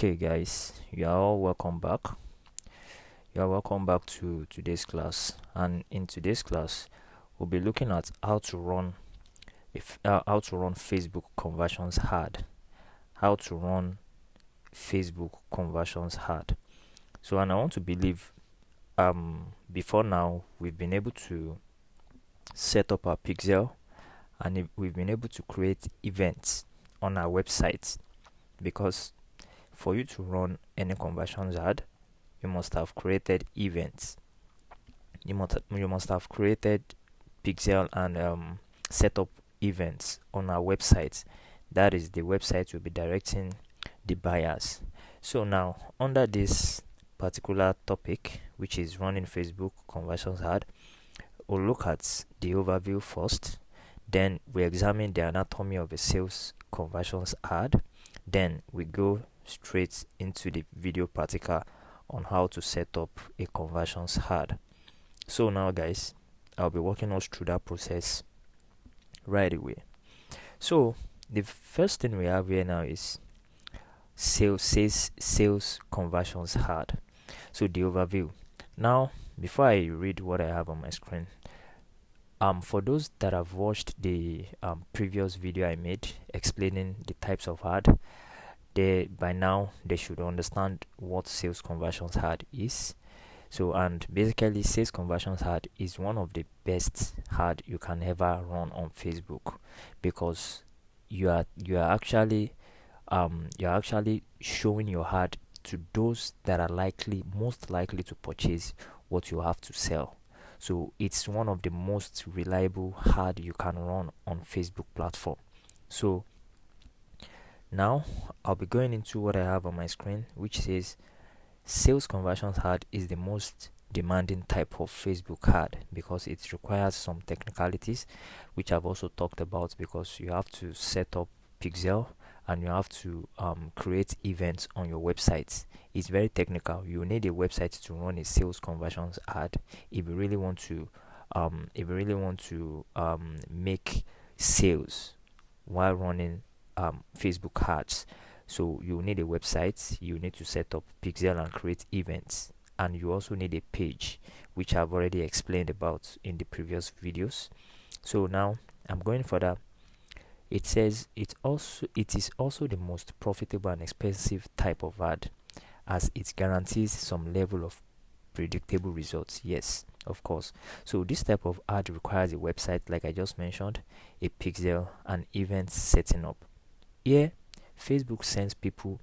Okay, guys, you are all welcome back. You are welcome back to today's class. And in today's class, we'll be looking at how to run Facebook conversions hard. How to run Facebook conversions hard. So, and I want to believe before now we've been able to set up our pixel and we've been able to create events on our website, because for you to run any conversions ad, you must have created events. You must have created pixel and set up events on our website. That is the website will be directing the buyers. So now under this particular topic, which is running Facebook conversions ad, we'll look at the overview first. Then we examine the anatomy of a sales conversions ad. Then we go straight into the video practical on how to set up a conversions ad. So now, guys, I'll be walking us through that process right away. So the first thing we have here now is sales conversions ad. So the overview. Now, before I read what I have on my screen, for those that have watched the previous video I made explaining the types of ad, by now they should understand what sales conversions ad is. So, and basically sales conversions ad is one of the best ad you can ever run on Facebook, because you are actually showing your ad to those that are most likely to purchase what you have to sell. So it's one of the most reliable ad you can run on Facebook platform. So now I'll be going into what I have on my screen, which says sales conversions ad is the most demanding type of Facebook ad because it requires some technicalities, which I've also talked about, because you have to set up pixel and you have to create events on your website. It's very technical. You need a website to run a sales conversions ad if you really want to make sales while running Facebook ads. So you need a website, you need to set up pixel and create events, and you also need a page, which I've already explained about in the previous videos. So now I'm going further. It says it is also the most profitable and expensive type of ad, as it guarantees some level of predictable results. Yes, of course. So this type of ad requires a website, like I just mentioned, a pixel, and events setting up. Here, Facebook sends people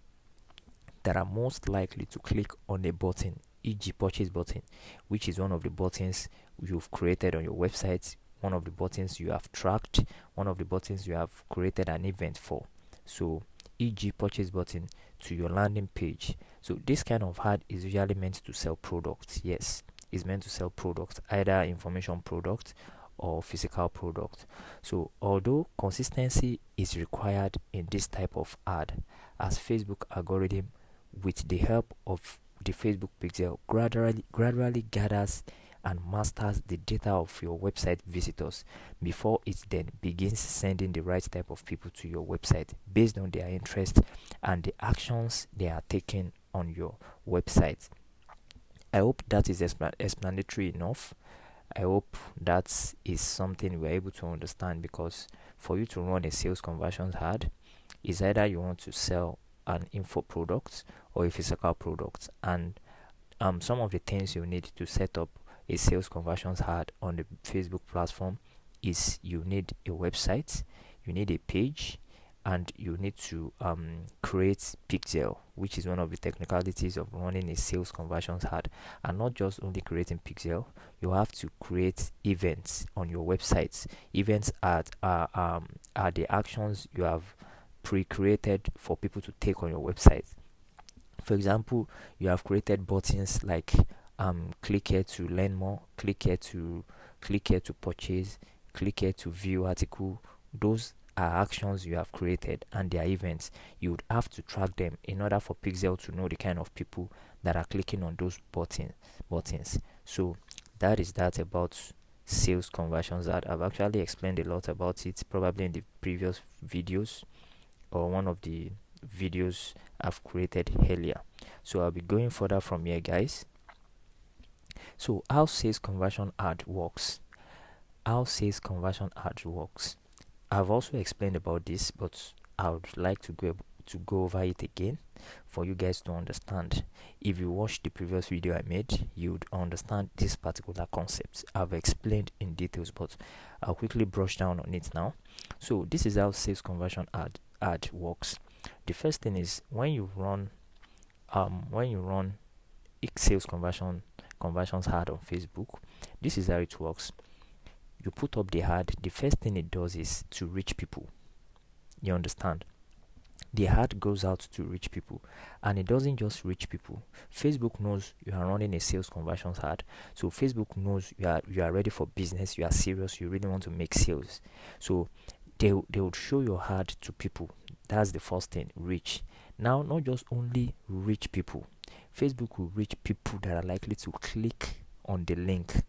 that are most likely to click on a button, e.g. purchase button, which is one of the buttons you've created on your website, one of the buttons you have tracked, one of the buttons you have created an event for. So e.g. purchase button to your landing page. So this kind of ad is usually meant to sell products. Yes, it's meant to sell products, either information product or physical product. So although consistency is required in this type of ad, as Facebook algorithm, with the help of the Facebook pixel, gradually gathers and masters the data of your website visitors before it then begins sending the right type of people to your website based on their interest and the actions they are taking on your website. I hope that is explanatory enough. I hope that is something we're able to understand, because for you to run a sales conversions ad, is either you want to sell an info product or a physical product, and some of the things you need to set up a sales conversions ad on the Facebook platform is you need a website, you need a page, and you need to create pixel, which is one of the technicalities of running a sales conversions ad. And not just only creating pixel, you have to create events on your websites. Events are the actions you have pre-created for people to take on your website. For example, you have created buttons like click here to learn more, click here to purchase, click here to view article. Those are actions you have created, and they are events. You would have to track them in order for Pixel to know the kind of people that are clicking on those buttons. So that is that about sales conversions ad. I've actually explained a lot about it, probably in the previous videos or one of the videos I've created earlier. So I'll be going further from here, guys. So how sales conversion ad works. How sales conversion ad works. I've also explained about this, but I would like to go over it again for you guys to understand. If you watched the previous video I made, you would understand this particular concept. I've explained in details, but I'll quickly brush down on it now. So this is how sales conversion ad works. The first thing is when you run sales conversions ad on Facebook, this is how it works. You put up the ad. The first thing it does is to reach people. You understand? The ad goes out to reach people, and it doesn't just reach people. Facebook knows you are running a sales conversions ad, so Facebook knows you are ready for business, you are serious, you really want to make sales. So they would show your ad to people. That's the first thing, reach. Now, not just only reach people, Facebook will reach people that are likely to click on the link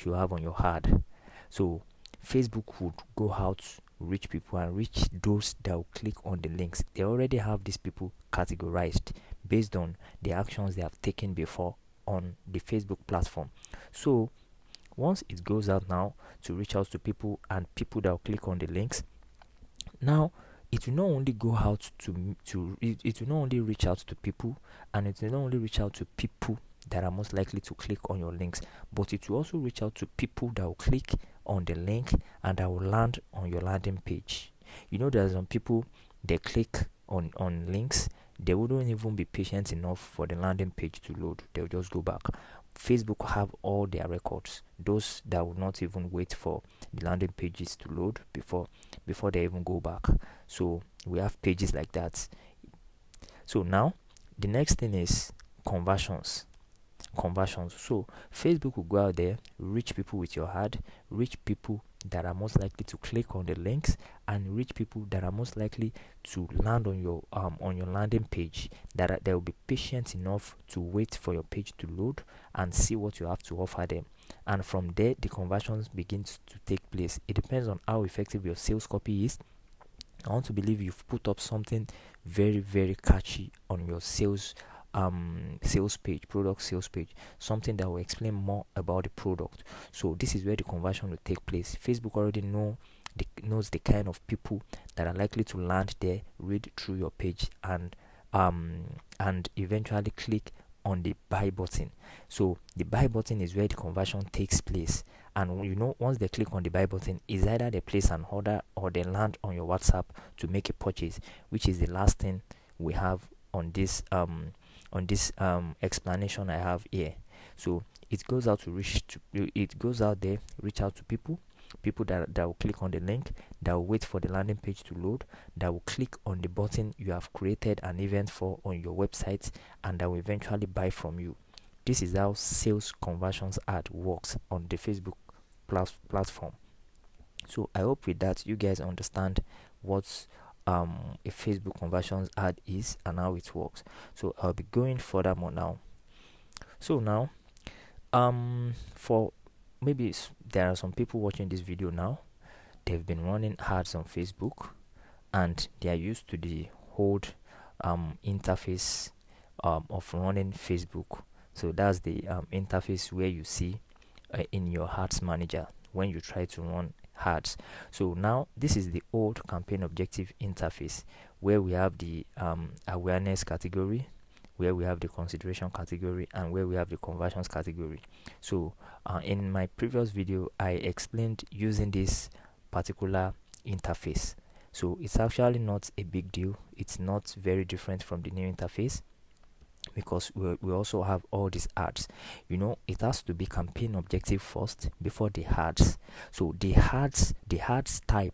you have on your ad. So Facebook would go out, reach people, and reach those that will click on the links. They already have these people categorized based on the actions they have taken before on the Facebook platform. So once it goes out now to reach out to people and people that will click on the links, now it will not only go out it will not only reach out to people, and it will not only reach out to people that are most likely to click on your links, but it will also reach out to people that will click on the link and that will land on your landing page. You know, there's some people, they click on links, they wouldn't even be patient enough for the landing page to load. They'll just go back. Facebook have all their records, those that will not even wait for the landing pages to load before they even go back. So we have pages like that. So now the next thing is conversions. So Facebook will go out there, reach people with your ad, reach people that are most likely to click on the links, and reach people that are most likely to land on your landing page, that they will be patient enough to wait for your page to load and see what you have to offer them. And from there, the conversions begins to take place. It depends on how effective your sales copy is. I want to believe you've put up something very, very catchy on your sales page, product sales page, something that will explain more about the product. So this is where the conversion will take place. Facebook already knows the kind of people that are likely to land there, read through your page, and eventually click on the buy button. So the buy button is where the conversion takes place. And you know, once they click on the buy button, is either they place an order or they land on your WhatsApp to make a purchase, which is the last thing we have on this explanation I have here. So it goes out to reach out to people that will click on the link, that will wait for the landing page to load, that will click on the button you have created an event for on your website, and that will eventually buy from you. This is how sales conversions ad works on the Facebook platform. So I hope with that you guys understand what a Facebook conversions ad is and how it works. So I'll be going furthermore now. So now for maybe there are some people watching this video now, they've been running ads on Facebook and they are used to the old interface of running Facebook. So that's the interface where you see in your ads manager when you try to run ads. So now this is the old campaign objective interface, where we have the awareness category, where we have the consideration category, and where we have the conversions category. So in my previous video I explained using this particular interface. So it's actually not a big deal. It's not very different from the new interface, because we also have all these ads. You know, it has to be campaign objective first before the ads. So the ads type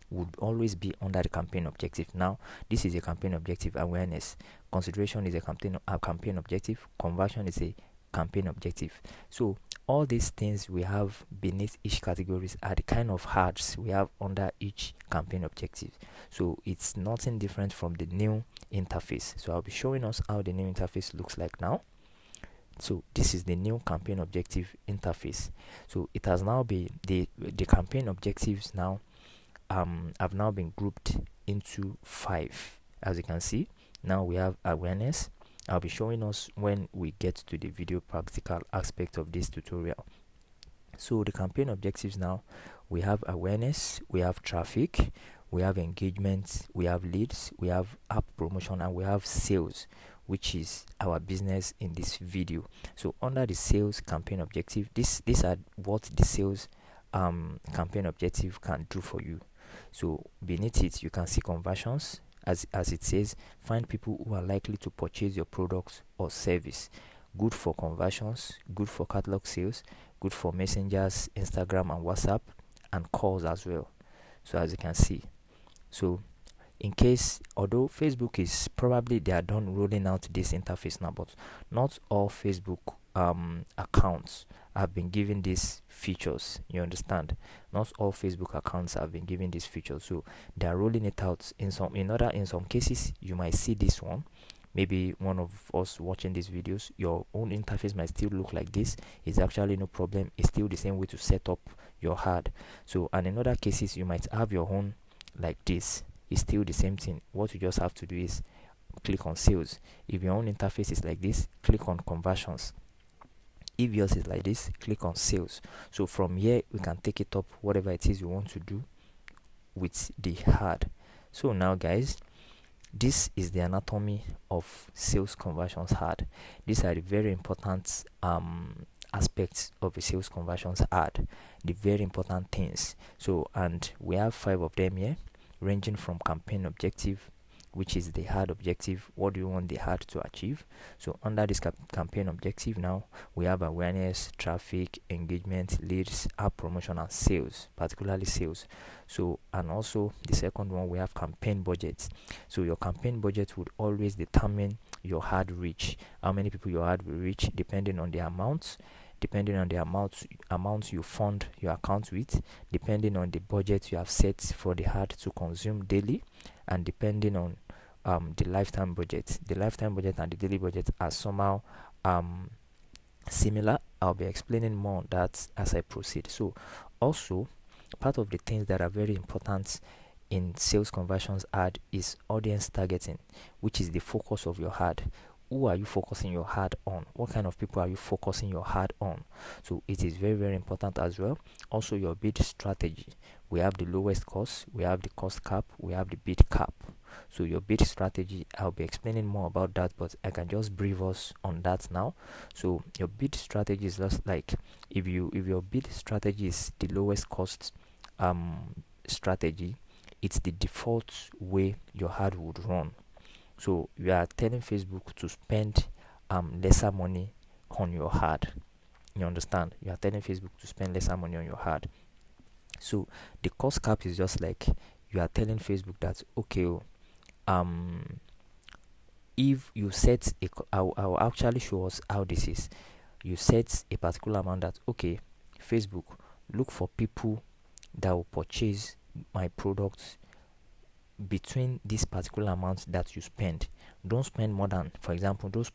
would always be under the campaign objective. Now this is a campaign objective awareness, consideration is a campaign objective, conversion is a campaign objective. So all these things we have beneath each categories are the kind of ads we have under each campaign objective. So it's nothing different from the new interface. So I'll be showing us how the new interface looks like now. So this is the new campaign objective interface. So it has now been the campaign objectives now have now been grouped into 5. As you can see, now we have awareness. I'll be showing us when we get to the video practical aspect of this tutorial. So the campaign objectives now, we have awareness, we have traffic, we have engagement, we have leads, we have app promotion, and we have sales, which is our business in this video. So under the sales campaign objective, these are what the sales campaign objective can do for you. So beneath it, you can see conversions. As it says, find people who are likely to purchase your products or service. Good for conversions, good for catalog sales, good for messengers, Instagram and WhatsApp, and calls as well. So as you can see, so in case, although Facebook is probably, they are done rolling out this interface now, but not all Facebook accounts have been given these features. You understand? Not all Facebook accounts have been given these features, so they are rolling it out. In some cases you might see this one. Maybe one of us watching these videos, your own interface might still look like this. It's actually no problem. It's still the same way to set up your ad. So, and in other cases you might have your own like this. It's still the same thing. What you just have to do is click on sales. If your own interface is like this, click on conversions. If yours is like this, click on sales. So from here we can take it up, whatever it is you want to do with the ad. So now guys, this is the anatomy of sales conversions ad. These are the very important aspects of a sales conversions ad, the very important things. So, and we have 5 of them here, ranging from campaign objective, which is the ad objective. What do you want the ad to achieve? So under this campaign objective now, we have awareness, traffic, engagement, leads, app promotion, and sales, particularly sales. So, and also the second one, we have campaign budget. So your campaign budget would always determine your ad reach, how many people your ad will reach, depending on the amount you fund your account with, depending on the budget you have set for the ad to consume daily, and depending on the lifetime budget. The lifetime budget and the daily budget are somehow similar. I'll be explaining more on that as I proceed. So also, part of the things that are very important in sales conversions ad is audience targeting, which is the focus of your ad. Who are you focusing your ad on? What kind of people are you focusing your ad on? So it is very, very important as well. Also, your bid strategy. We have the lowest cost, we have the cost cap, we have the bid cap. So your bid strategy, I'll be explaining more about that, but I can just brief us on that now. So your bid strategy is just like, if your bid strategy is the lowest cost strategy, it's the default way your ad would run. So you are telling Facebook to spend lesser money on your ad. You understand? You are telling Facebook to spend lesser money on your ad. So the cost cap is just like, you are telling Facebook that, okay, if you set I'll actually show us how this is. You set a particular amount that, okay, Facebook, look for people that will purchase my products between this particular amount that you spend. Don't spend more than, for example, don't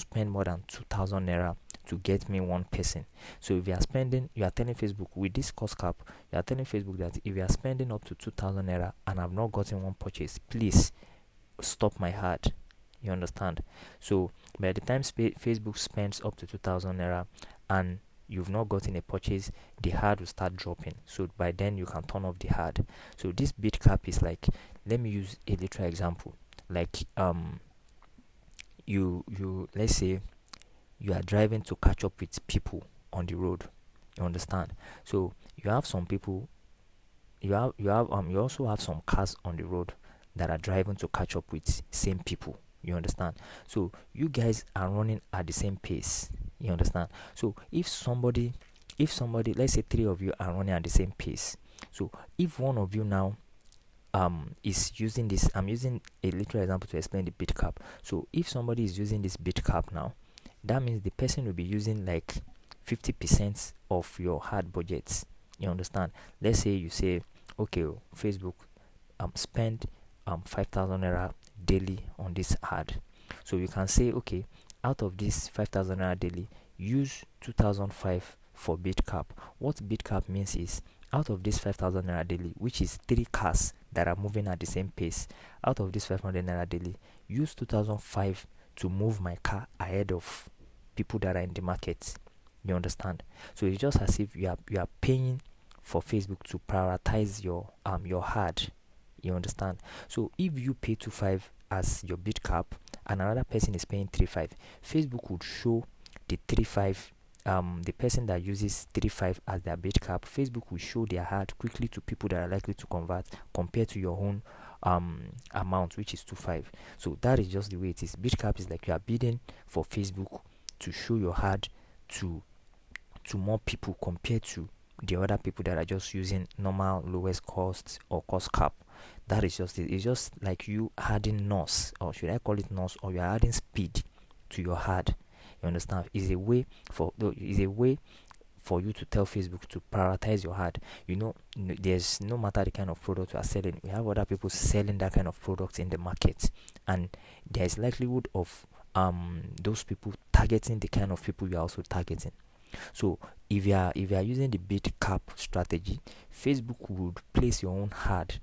spend more than 2,000 naira to get me one person. So if you are spending, you are telling Facebook with this cost cap, you are telling Facebook that if you are spending up to 2,000 naira and I've not gotten one purchase, please stop my ad. You understand? So by the time Facebook spends up to 2,000 naira and you've not gotten a purchase, the ad will start dropping. So by then you can turn off the ad. So this bid cap is like, let me use a literal example. Like you let's say you are driving to catch up with people on the road. You understand? So you have some people, you also have some cars on the road that are driving to catch up with same people. You understand? So you guys are running at the same pace. You understand? So if somebody, let's say 3 of you are running at the same pace. So if one of you now is using this, I'm using a literal example to explain the bid cap. So if somebody is using this bid cap now, that means the person will be using like 50% of your ad budgets. You understand? Let's say you say, okay, Facebook, spend 5,000 naira daily on this ad. So you can say, okay, out of this 5,000 naira daily, use 2,005 for bid cap. What bid cap means is, out of this 5,000 naira daily, which is 3 cars that are moving at the same pace. Out of this 500 naira daily, use 2005 to move my car ahead of people that are in the market. You understand? So it's just as if you are paying for Facebook to prioritize your ad. You understand? So if you pay 25 as your bid cap and another person is paying 35, Facebook would show the 35, the person that uses 35 as their bid cap, Facebook will show their ad quickly to people that are likely to convert compared to your own amount, which is 25. So that is just the way it is. Bid cap is like you are bidding for Facebook to show your ad to more people compared to the other people that are just using normal lowest cost or cost cap. That is just it. It's just like you adding NOS, or should I call it NOS, or you're adding speed to your ad. You understand? Is a way for you to tell Facebook to prioritize your ad. There's no matter the kind of product you are selling, we have other people selling that kind of product in the market, and there's likelihood of those people targeting the kind of people you are also targeting. So if you are using the bid cap strategy, Facebook would place your own ad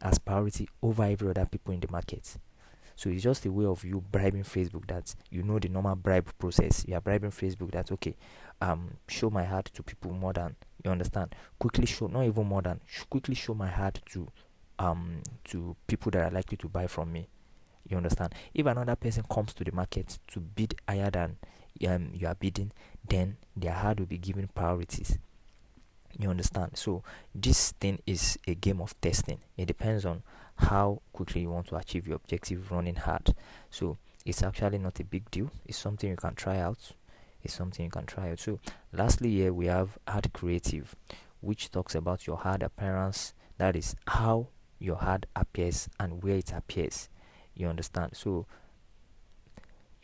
as priority over every other people in the market. So it's just a way of you bribing Facebook, that the normal bribe process. You are bribing Facebook that, okay, show my ad to people more than, you understand, quickly show, not even more than, quickly show my ad to people that are likely to buy from me. You understand? If another person comes to the market to bid higher than you are bidding, then their ad will be given priorities. You understand? So this thing is a game of testing. It depends on how quickly you want to achieve your objective running hard. So it's actually not a big deal. It's something you can try out. So lastly, here we have ad creative, which talks about your ad appearance. That is how your ad appears and where it appears. You understand? So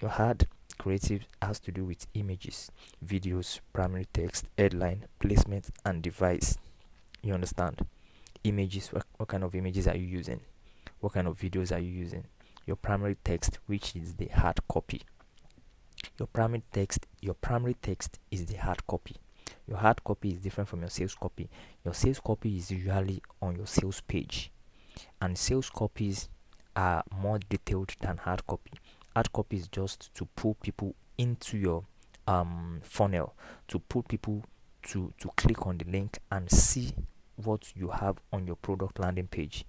your ad creative has to do with images, videos, primary text, headline, placement, and device. You understand? Images, what kind of images are you using? What kind of videos are you using? Your primary text, which is the hard copy. Your primary text is the hard copy. Your hard copy is different from your sales copy. Your sales copy is usually on your sales page, and sales copies are more detailed than hard copy. Hard copy is just to pull people into your funnel, to pull people to click on the link and see what you have on your product landing page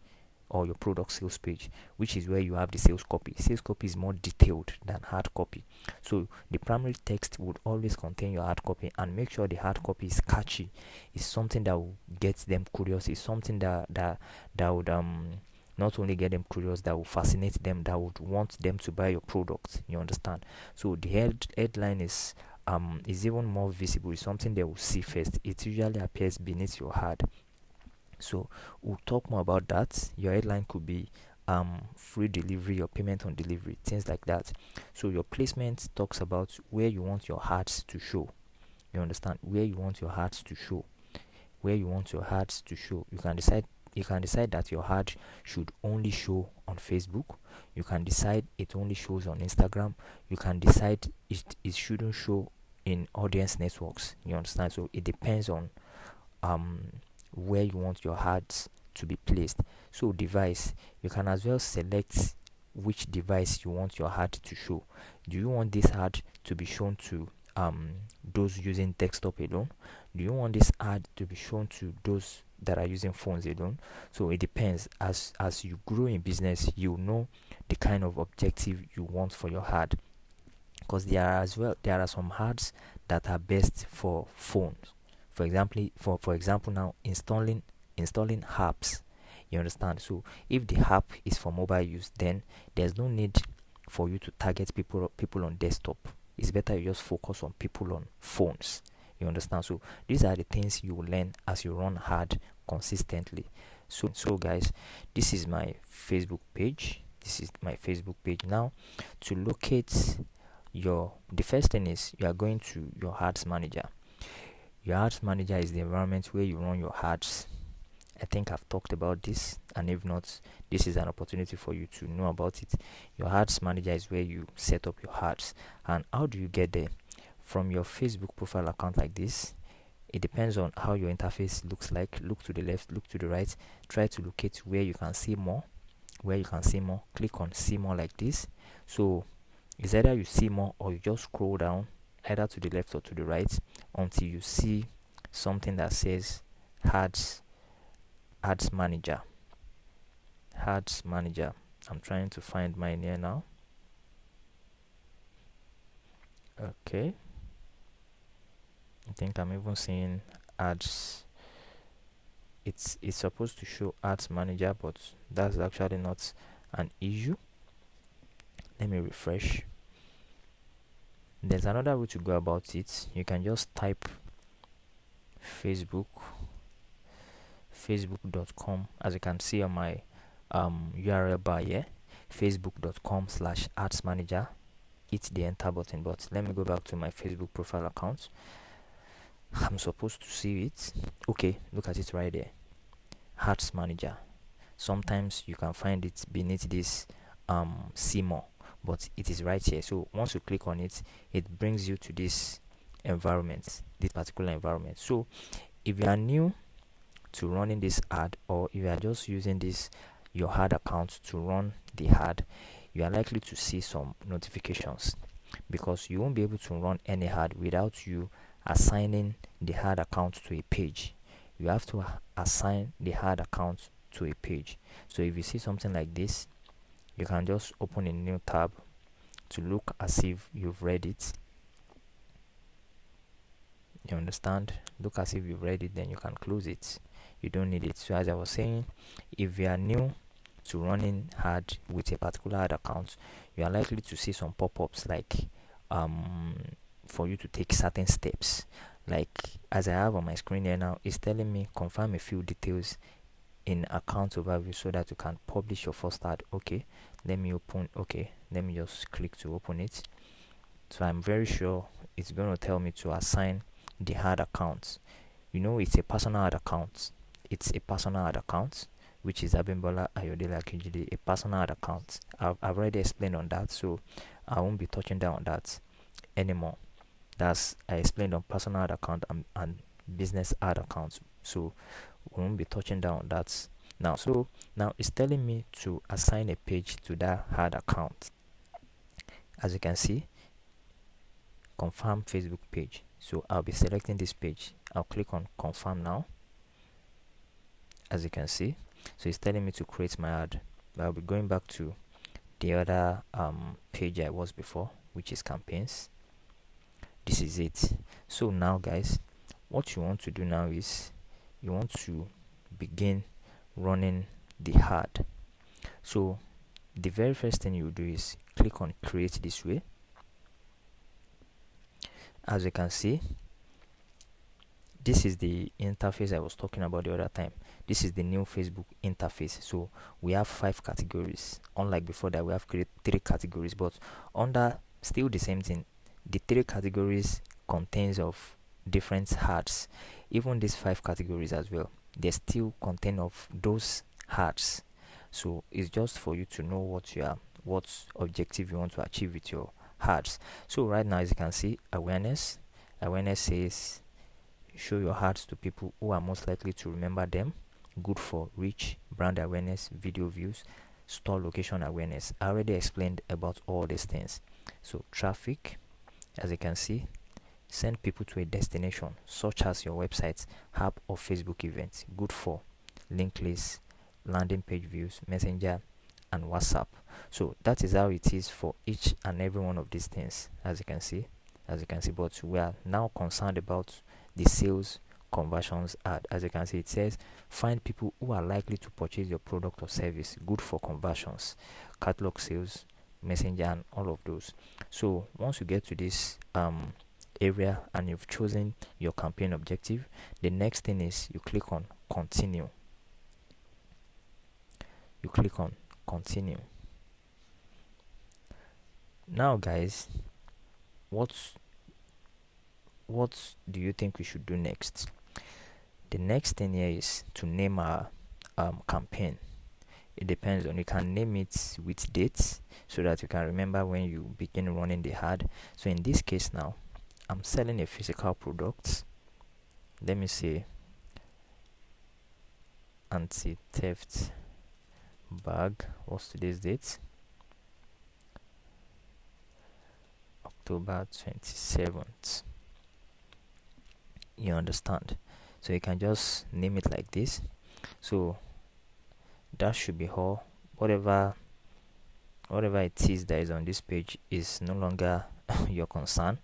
or your product sales page, which is where you have the sales copy. Sales copy is more detailed than hard copy. So the primary text would always contain your hard copy, and make sure the hard copy is catchy. It's something that will get them curious. It's something that would not only get them curious, that will fascinate them, that would want them to buy your product. You understand? So the headline is even more visible. It's something they will see first. It usually appears beneath your ad. So we'll talk more about that. Your headline could be free delivery or payment on delivery, things like that. So your placement talks about where you want your ads to show. You understand? Where you want your ads to show. You can decide that your ad should only show on Facebook. You can decide it only shows on Instagram. You can decide it shouldn't show in audience networks. You understand? So it depends on where you want your ads to be placed. So device, you can as well select which device you want your ad to show. Do you want this ad to be shown to those using desktop alone? Do you want this ad to be shown to those that are using phones alone? So it depends. As you grow in business, you know the kind of objective you want for your ad, because there are some ads that are best for phones. For example, now installing apps. You understand? So if the app is for mobile use, then there's no need for you to target people on desktop. It's better you just focus on people on phones. You understand? So these are the things you will learn as you run hard consistently. So guys, this is my Facebook page. Now, to locate the first thing is you are going to your ads manager. Your ads manager is the environment where you run your ads. I think I've talked about this, and if not, this is an opportunity for you to know about it. Your ads manager is where you set up your ads. And how do you get there? From your Facebook profile account like this, It depends on how your interface looks like. Look to the left, look to the right, try to locate where you can see more. Click on see more like this. So it's either you see more or you just scroll down either to the left or to the right until you see something that says ads manager. I'm trying to find mine here now. Okay, I think I'm even seeing ads. It's supposed to show ads manager, but that's actually not an issue. Let me refresh. There's another way to go about it. You can just type facebook.com, as you can see on my URL bar here, facebook.com/ads manager. Hit the enter button. But let me go back to my Facebook profile account. I'm supposed to see it. Okay, look at it right there, ads manager. Sometimes you can find it beneath this see more, but it is right here. So once you click on it, it brings you to this environment, this particular environment. So if you are new to running this ad, or if you are just using this your ad account to run the ad, you are likely to see some notifications, because you won't be able to run any ad without you assigning the ad account to a page. You have to assign the ad account to a page. So if you see something like this, you can just open a new tab to look as if you've read it. You understand? Look as if you've read it, then you can close it. You don't need it. So as I was saying, if you are new to running ad with a particular ad account, you are likely to see some pop-ups like for you to take certain steps. Like as I have on my screen here now, it's telling me confirm a few details in account overview so that you can publish your first ad. Okay, let me just click to open it. So I'm very sure it's going to tell me to assign the ad account. It's a personal ad account. Which is Abimbola Ayodele Akinjide, a personal ad account. I've already explained on that, so I won't be touching down on that anymore. I explained on personal ad account and business ad accounts, so we won't be touching down on that now. So now it's telling me to assign a page to that ad account. As you can see, confirm Facebook page. So I'll be selecting this page. I'll click on confirm now. As you can see, so it's telling me to create my ad. I'll be going back to the other page I was before, which is campaigns. This is it. So now guys, what you want to do now is you want to begin running the ad. So the very first thing you do is click on create this way. As you can see, this is the interface I was talking about the other time. This is the new Facebook interface. So we have 5 categories. Unlike before that, we have created 3 categories, but under still the same thing. The 3 categories contains of different ads. Even these 5 categories as well, they still contain of those ads. So it's just for you to know what objective you want to achieve with your ads. So right now, as you can see, awareness says show your ads to people who are most likely to remember them. Good for reach, brand awareness, video views, store location awareness. I already explained about all these things. So traffic, as you can see, send people to a destination such as your website, app, or Facebook events. Good for link lists, landing page views, messenger, and WhatsApp. So that is how it is for each and every one of these things, as you can see. But we are now concerned about the sales conversions ad. As you can see, it says find people who are likely to purchase your product or service. Good for conversions, catalog sales, messenger, and all of those. So once you get to this area and you've chosen your campaign objective, the next thing is you click on continue. Now guys, what do you think we should do next? The next thing here is to name our campaign. It depends on, you can name it with dates so that you can remember when you begin running the ad. So in this case now, I'm selling a physical product. let me say anti-theft bag. What's today's date? October 27th. You understand? So you can just name it like this. So that should be all. Whatever it is that is on this page is no longer your concern.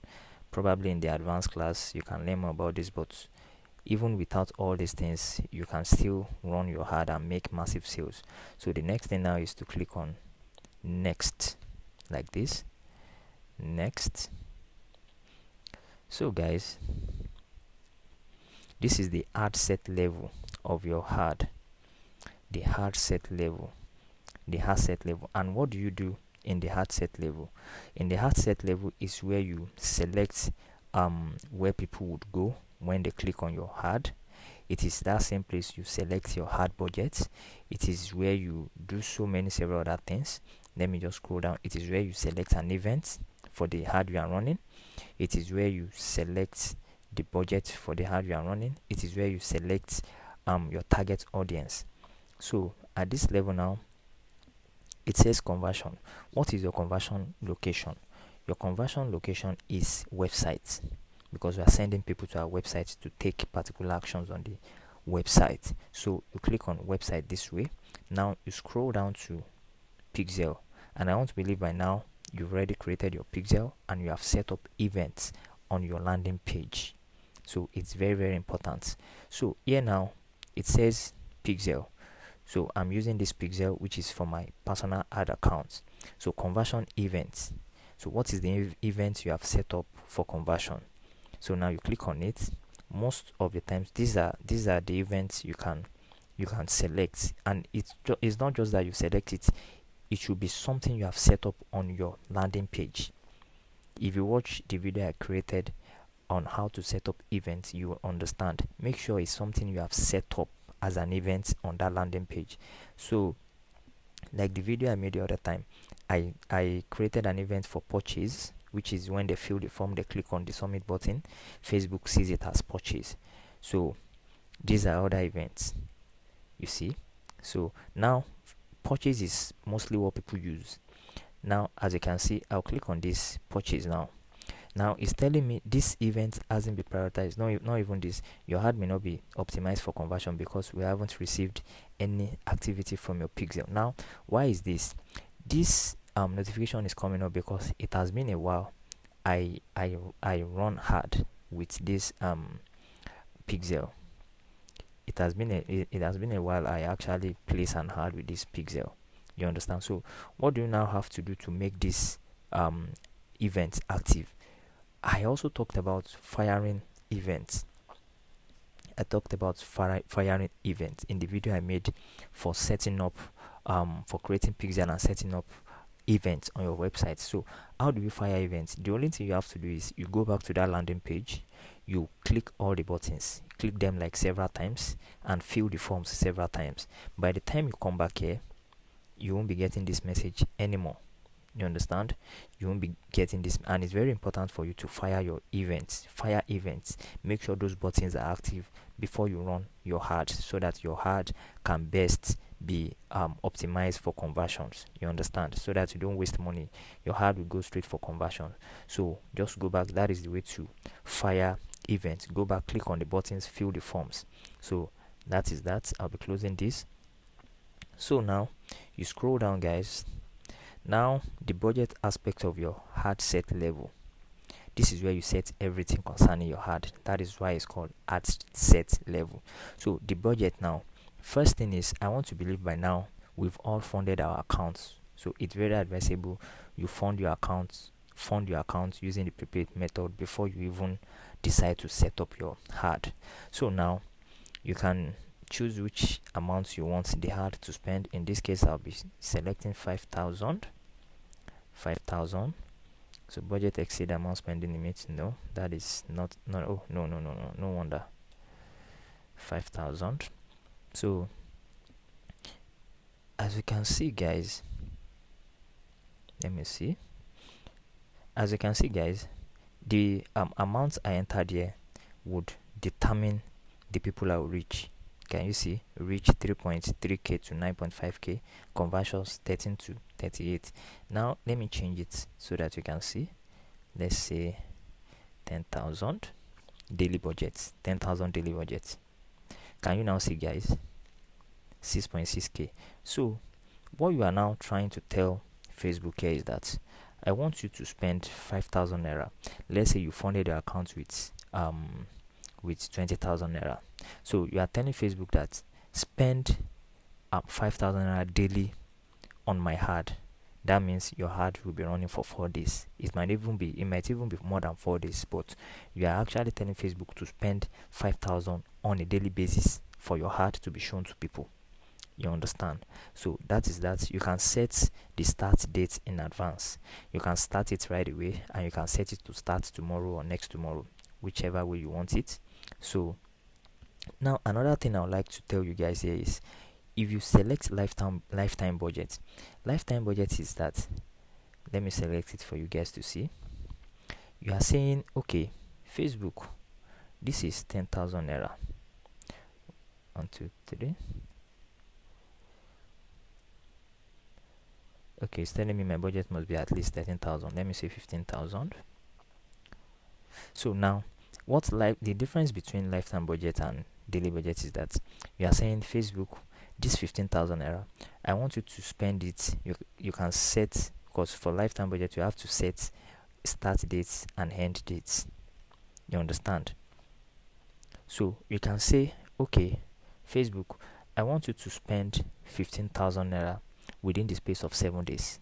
Probably in the advanced class you can learn more about this, but even without all these things you can still run your ad and make massive sales. So the next thing now is to click on next, like this. Next. So guys, this is the ad set level of your ad. The ad set level. And what do you do in the ad set level? In the ad set level is where you select where people would go when they click on your ad. It is that same place you select your ad budget. It is where you do several other things. Let me just scroll down. It is where you select an event for the ad you are running. It is where you select the budget for the ad you are running. It is where you select your target audience. So at this level now, it says conversion. What is your conversion location? Your conversion location is websites, because we are sending people to our website to take particular actions on the website. So you click on website this way. Now you scroll down to pixel, and I want to believe by now you've already created your pixel and you have set up events on your landing page. So it's very, very important. So here now it says pixel. So I'm using this pixel, which is for my personal ad account. So conversion events. So what is the event you have set up for conversion? So now you click on it. Most of the times these are the events you can select, and it's not just that you select it. It should be something you have set up on your landing page. If you watch the video I created on how to set up events, you will understand. Make sure it's something you have set up as an event on that landing page. So like the video I made the other time, I created an event for purchase, which is when they fill the form, they click on the submit button, Facebook sees it as purchase. So these are other events, you see. So now purchase is mostly what people use. Now as you can see, I'll click on this purchase now. Now it's telling me this event hasn't been prioritized. Not even this. Your ad may not be optimized for conversion because we haven't received any activity from your pixel. Now, why is this? This notification is coming up because it has been a while I run ad with this pixel. It has been a while I actually place an ad with this pixel. You understand? So what do you now have to do to make this event active? I also talked about firing events. I talked about firing events in the video I made for setting up, for creating pixel and setting up events on your website. So how do you fire events? The only thing you have to do is you go back to that landing page, you click all the buttons, click them like several times, and fill the forms several times. By the time you come back here, you won't be getting this message anymore. You understand? You won't be getting this, and it's very important for you to fire your events. Fire events. Make sure those buttons are active before you run your ad, so that your ad can best be optimized for conversions. You understand? So that you don't waste money. Your ad will go straight for conversion. So just go back. That is the way to fire events. Go back, click on the buttons, fill the forms. So that is that. I'll be closing this. So now you scroll down, guys. Now the budget aspect of your ad set level. This is where you set everything concerning your ad. That is why it's called ad set level. So the budget now. First thing is, I want to believe by now we've all funded our accounts. So it's very advisable you fund your accounts using the prepaid method before you even decide to set up your ad. So now you can choose which amounts you want the ad to spend. In this case, I'll be selecting 5,000. So budget exceed amount spending limit. No, that is not. No, no wonder. 5,000. So as you can see, guys, let me see. As you can see, guys, the amounts I entered here would determine the people I will reach. Can you see? Reach 3.3k to 9.5k, conversions 13 to 38. Now let me change it so that you can see. Let's say 10,000 daily budget. 10,000 daily budget. Can you now see, guys? 6.6k. So what you are now trying to tell Facebook here is that I want you to spend 5,000 naira. Let's say you funded your account with 20,000 naira. So you are telling Facebook that spend 5,000 naira daily on my ad. That means your ad will be running for 4 days. It might even be more than 4 days, but you are actually telling Facebook to spend 5,000 on a daily basis for your ad to be shown to people. You understand? So that is that. You can set the start date in advance. You can start it right away, and you can set it to start tomorrow or next tomorrow, whichever way you want it. So now another thing I would like to tell you guys here is, if you select lifetime budget is that, let me select it for you guys to see. You are saying, okay, Facebook, this is 10,000 naira. 1 2 3. Okay, it's telling me my budget must be at least 13,000. Let me say 15,000. So now, the difference between lifetime budget and daily budget is that you are saying, Facebook, this 15,000 naira, I want you to spend it. You can set, because for lifetime budget you have to set start dates and end dates. You understand? So you can say, okay, Facebook, I want you to spend 15,000 naira within the space of 7 days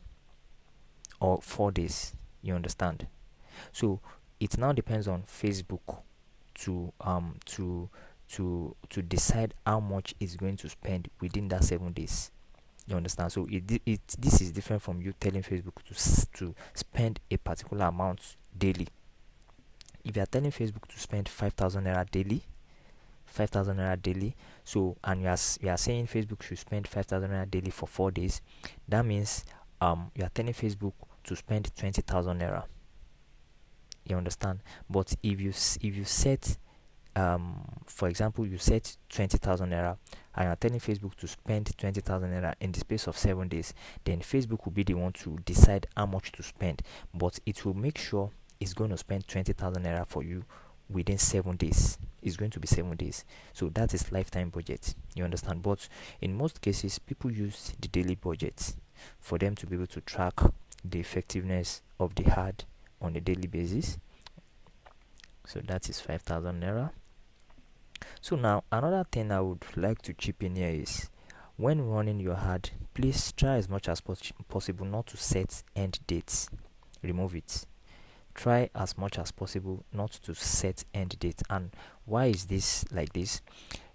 or 4 days. You understand? So it now depends on Facebook to decide how much it's going to spend within that 7 days. You understand? So this is different from you telling Facebook to spend a particular amount daily. If you are telling Facebook to spend 5,000 naira daily, so, and you are saying Facebook should spend 5,000 naira daily for 4 days, that means you are telling Facebook to spend 20,000 naira. You understand? But if you set for example, you set 20,000 naira and you are telling Facebook to spend 20,000 naira in the space of 7 days, then Facebook will be the one to decide how much to spend, but it will make sure it's going to spend 20,000 naira for you within 7 days. It's going to be 7 days. So that is lifetime budget. You understand? But in most cases, people use the daily budget for them to be able to track the effectiveness of the ad on a daily basis. So that is 5,000 naira. So now another thing I would like to chip in here is, when running your ad, please try as much as possible not to set end dates. Remove it. Try as much as possible not to set end date. And why is this like this?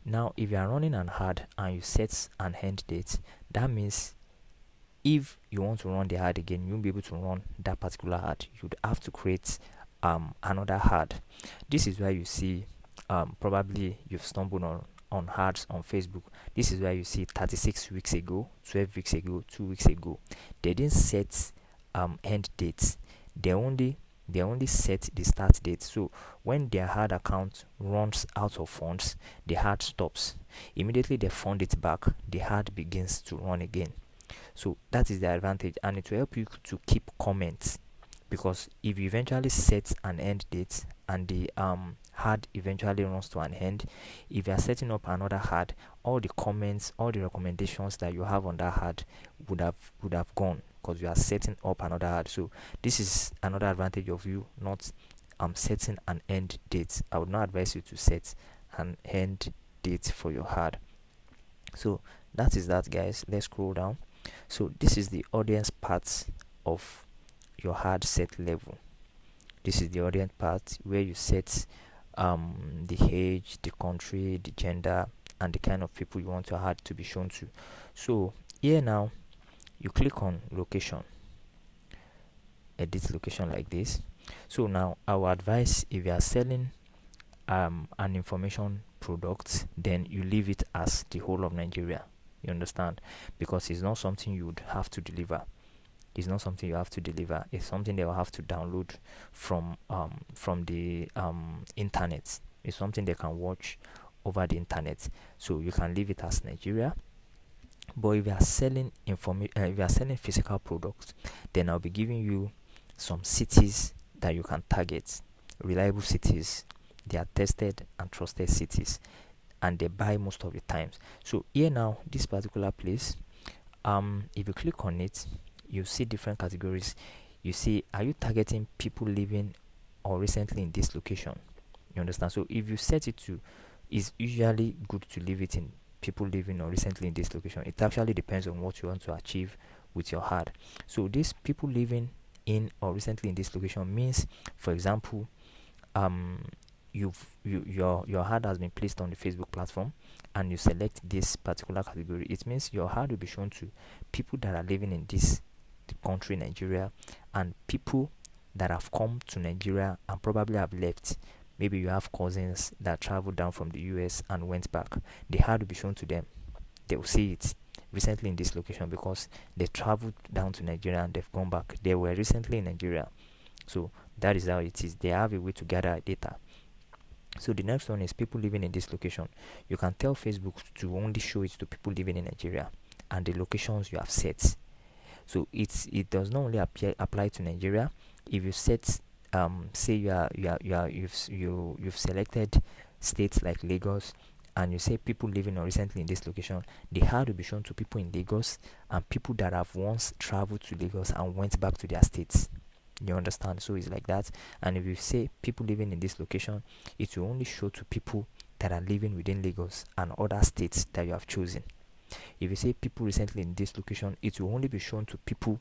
Now, if you are running an ad and you set an end date, that means if you want to run the ad again, you won't be able to run that particular ad. You'd have to create another ad. This is why you see probably you've stumbled on ads on Facebook. This is why you see 36 weeks ago, 12 weeks ago, 2 weeks ago, they didn't set end dates. They only set the start date. So when their ad account runs out of funds, the ad stops. Immediately they fund it back, the ad begins to run again. So that is the advantage, and it will help you to keep comments, because if you eventually set an end date and the ad eventually runs to an end, if you are setting up another ad, all the comments, all the recommendations that you have on that ad would have gone, because you are setting up another ad. So this is another advantage of you not setting an end date. I would not advise you to set an end date for your ad. So that is that, guys. Let's scroll down. So this is the audience part of your ad set level. This is the audience part where you set the age, the country, the gender, and the kind of people you want your ad to be shown to. So here now, you click on location, edit location like this. So now I would advise, if you are selling an information product, then you leave it as the whole of Nigeria. You understand? Because it's not something you would have to deliver. It's not something you have to deliver. It's something they will have to download from the internet. It's something they can watch over the internet. So you can leave it as Nigeria. But if you are selling if you are selling physical products, then I'll be giving you some cities that you can target, reliable cities. They are tested and trusted cities, and they buy most of the times. So here now, this particular place, if you click on it, you see different categories. You see, are you targeting people living or recently in this location? You understand? So if you set it to, it's usually good to leave it in people living or recently in this location. It actually depends on what you want to achieve with your ad. So these people living in or recently in this location means, for example, your ad has been placed on the Facebook platform and you select this particular category. It means your ad will be shown to people that are living in this country, Nigeria, and people that have come to Nigeria and probably have left. Maybe you have cousins that traveled down from the US and went back. The ad will be shown to them. They will see it recently in this location because they traveled down to Nigeria and they've gone back. They were recently in Nigeria. So that is how it is. They have a way to gather data. So the next one is people living in this location. You can tell Facebook to only show it to people living in Nigeria and the locations you have set. So it does not only apply to Nigeria. If you set say you've selected states like Lagos and you say people living or recently in this location, the ad will be shown to people in Lagos and people that have once traveled to Lagos and went back to their states. You understand? So it's like that. And if you say people living in this location, it will only show to people that are living within Lagos and other states that you have chosen. If you say people recently in this location, it will only be shown to people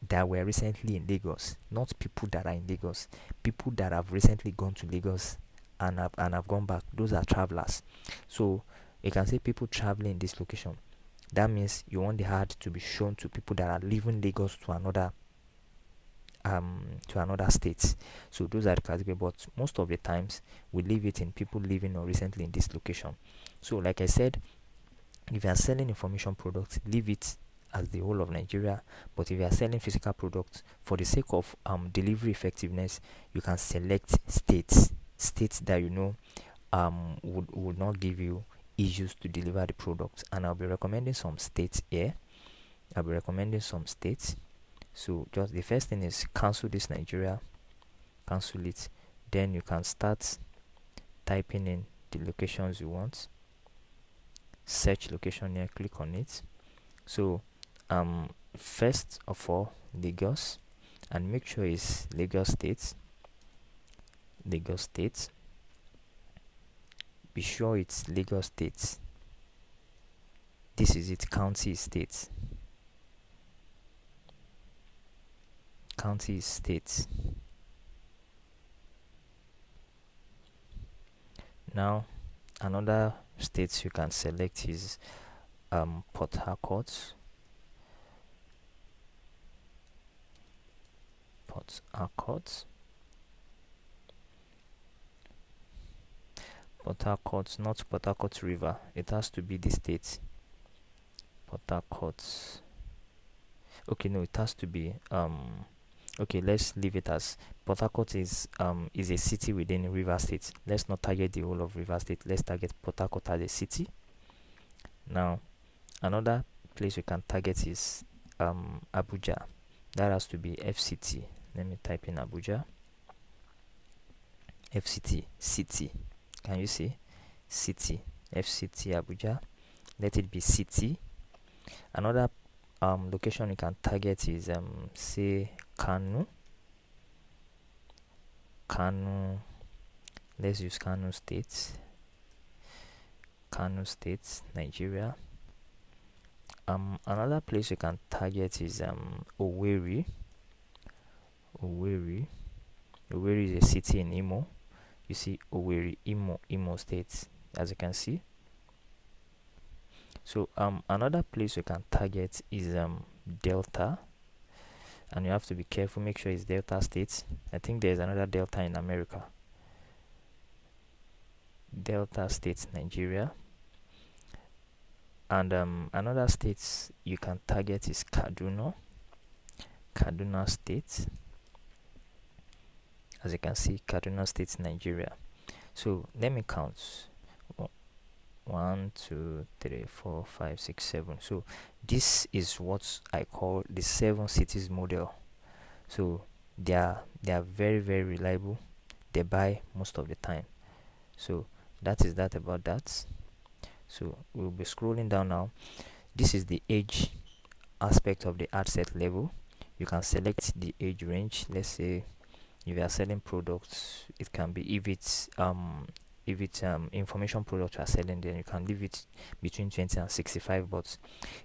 that were recently in Lagos, not people that are in Lagos. People that have recently gone to Lagos and have gone back. Those are travelers. So you can say people traveling in this location. That means you want the ad to be shown to people that are leaving Lagos to another state. So those are the category, but most of the times we leave it in people living or recently in this location. So like I said, if you are selling information products, leave it as the whole of Nigeria. But if you are selling physical products, for the sake of delivery effectiveness, you can select states that you know would not give you issues to deliver the products. And I'll be recommending some states here. So just the first thing is cancel this Nigeria, cancel it. Then you can start typing in the locations you want. Search location here, click on it. So first of all, Lagos, and make sure it's Lagos State. Be sure it's Lagos State. This is it, county state. Now another states you can select is Port Harcourt. Not Port Harcourt River. It has to be the state. Port Harcourt. Okay, no, it has to be okay, let's leave it as Port Harcourt is a city within River State. Let's not target the whole of River State. Let's target Port Harcourt as a city. Now another place we can target is Abuja. That has to be FCT. Let me type in Abuja. FCT, city. Can you see? City. FCT Abuja. Let it be city. Another location you can target is say Kano. Let's use Kano State, Nigeria. Another place you can target is Owerri. Owerri is a city in Imo. You see Owerri, Imo State, as you can see. So another place you can target is Delta, and you have to be careful, make sure it's Delta State. I think there's another Delta in America. Delta State, Nigeria. And another states you can target is Kaduna State. As you can see, Kaduna State, Nigeria. So let me count. 1 2 3 4 5 6 7. So this is what I call the 7 cities model. So they are very, very reliable. They buy most of the time. So that is that about that. So we'll be scrolling down now. This is the age aspect of the ad set level. You can select the age range. Let's say if you are selling products, it can be, if it's information product you are selling, then you can leave it between 20 and 65, but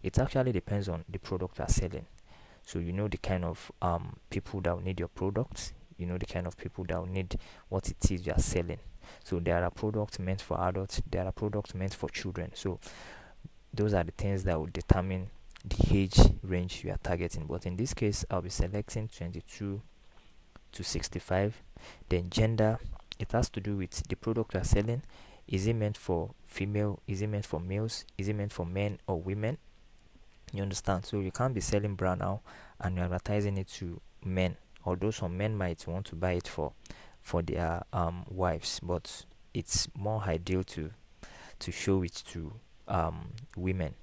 it actually depends on the product you are selling. So you know the kind of people that will need your product, you know the kind of people that will need what it is you are selling. So there are products meant for adults, there are products meant for children. So those are the things that will determine the age range you are targeting. But in this case, I'll be selecting 22 to 65. Then gender, it has to do with the product you are selling. Is it meant for female? Is it meant for males? Is it meant for men or women? You understand? So you can't be selling bra now and you're advertising it to men. Although some men might want to buy it for their wives, but it's more ideal to show it to women.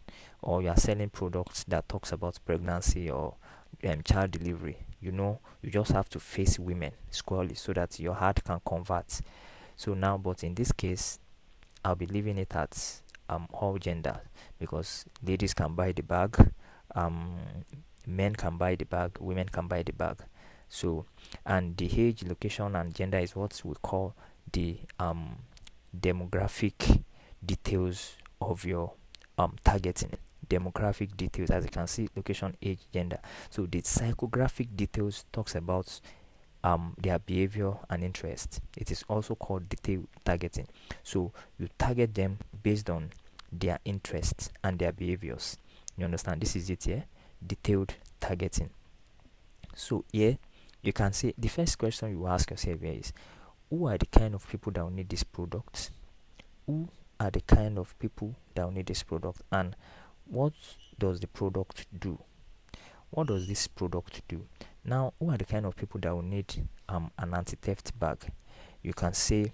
Or you are selling products that talks about pregnancy or child delivery. You know, you just have to face women squarely so that your heart can convert. So now, but in this case, I'll be leaving it at all gender, because ladies can buy the bag, um, men can buy the bag, women can buy the bag. So, and the age, location, and gender is what we call the demographic details of your targeting. Demographic details, as you can see, location, age, gender. So the psychographic details talks about their behavior and interest. It is also called detail targeting. So you target them based on their interests and their behaviors. You understand? This is it here. Detailed targeting. So here you can see the first question you ask yourself here is, who are the kind of people that will need this product? Who are the kind of people that will need this product, and what does the product do? What does this product do? Now, who are the kind of people that will need an anti-theft bag? You can say,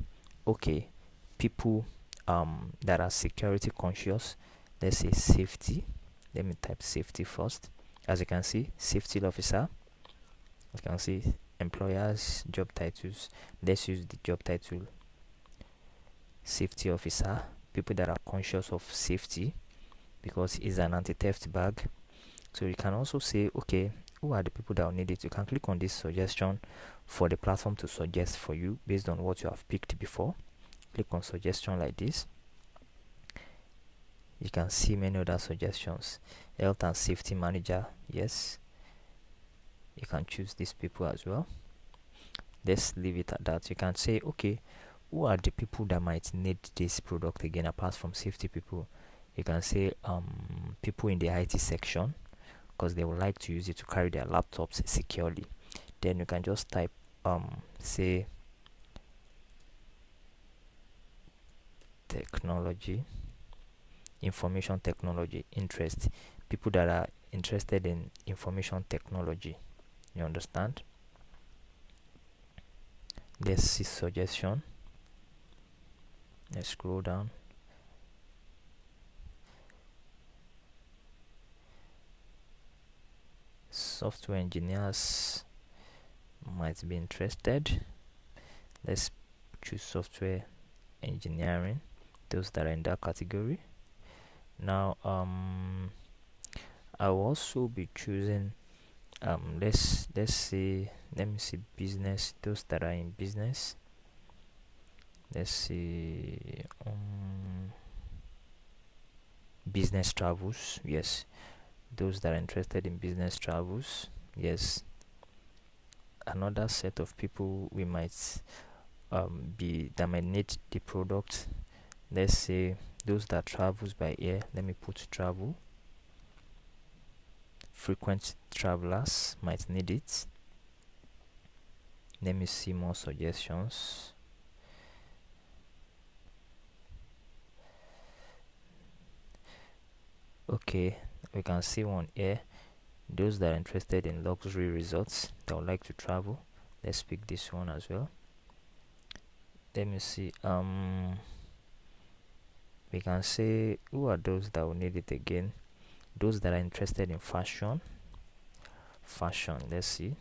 okay, people that are security conscious. Let's say safety. Let me type safety first. As you can see, safety officer. As you can see, employers, job titles. Let's use the job title safety officer. People that are conscious of safety, because it's an anti-theft bag. So you can also say, okay, who are the people that will need it? You can click on this suggestion for the platform to suggest for you based on what you have picked before. Click on suggestion like this. You can see many other suggestions. Health and safety manager, yes, you can choose these people as well. Let's leave it at that. You can say, okay, who are the people that might need this product again apart from safety people? You can say people in the IT section, because they would like to use it to carry their laptops securely. Then you can just type say technology, information technology, interest, people that are interested in information technology. You understand? Let's see suggestion. Let's scroll down. Software engineers might be interested. Let's choose software engineering, those that are in that category. Now I'll also be choosing let's see, let me see business, those that are in business. Let's see business travels, yes, those that are interested in business travels, yes. Another set of people we might be that might need the product, let's say those that travels by air. Let me put travel. Frequent travelers might need it. Let me see more suggestions. Okay, we can see one here. Those that are interested in luxury resorts, that would like to travel. Let's pick this one as well. Let me see We can say, who are those that will need it again? Those that are interested in fashion. Let's see.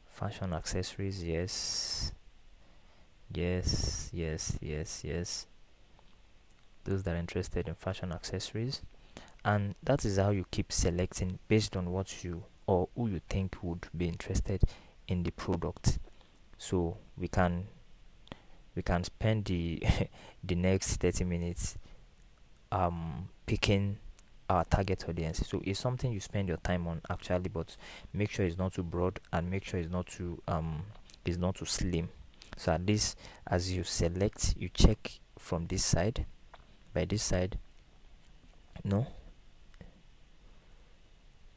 Fashion accessories, yes. Yes. Those that are interested in fashion accessories. And that is how you keep selecting based on what you or who you think would be interested in the product. So we can spend the the next 30 minutes picking our target audience. So it's something you spend your time on actually, but make sure it's not too broad and make sure it's not too slim. So at least as you select, you check from this side, by this side, no,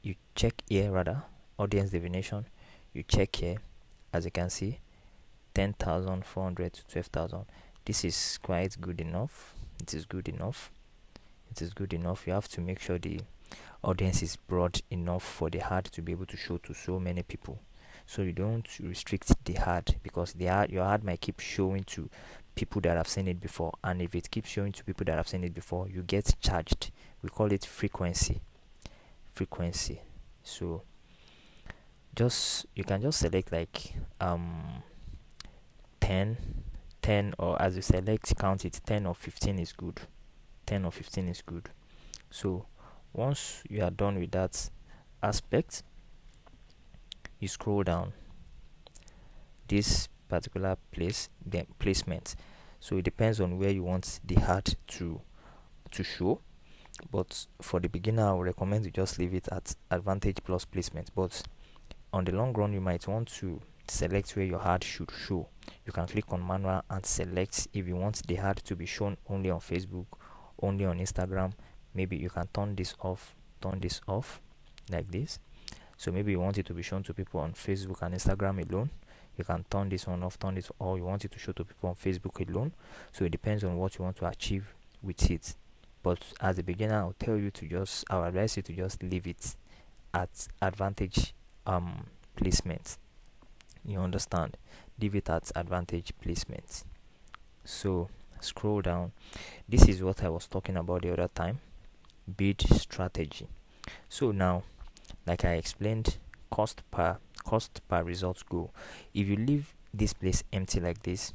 you check here rather, audience definition, you check here, as you can see, 10,400 to 12,000. This is quite good enough. It is good enough. You have to make sure the audience is broad enough for the ad to be able to show to so many people. So you don't restrict the ad, because your ad might keep showing to people that have seen it before, and if it keeps showing to people that have seen it before, you get charged. We call it frequency. So you can just select like 10, or as you select, count it, 10 or 15 is good. So once you are done with that aspect, you scroll down this particular placement. So it depends on where you want the ad to show, but for the beginner I would recommend to just leave it at advantage plus placement. But on the long run, you might want to select where your ad should show. You can click on manual and select if you want the ad to be shown only on Facebook, only on Instagram. Maybe you can turn this off like this. So maybe you want it to be shown to people on Facebook and Instagram alone. You can turn this one off, or you want it to show to people on Facebook alone. So it depends on what you want to achieve with it. But as a beginner, I'll advise you to just leave it at advantage placement. You understand? Leave it at advantage placement. So scroll down. This is what I was talking about the other time, bid strategy. So now, like I explained, cost per results goal. If you leave this place empty like this,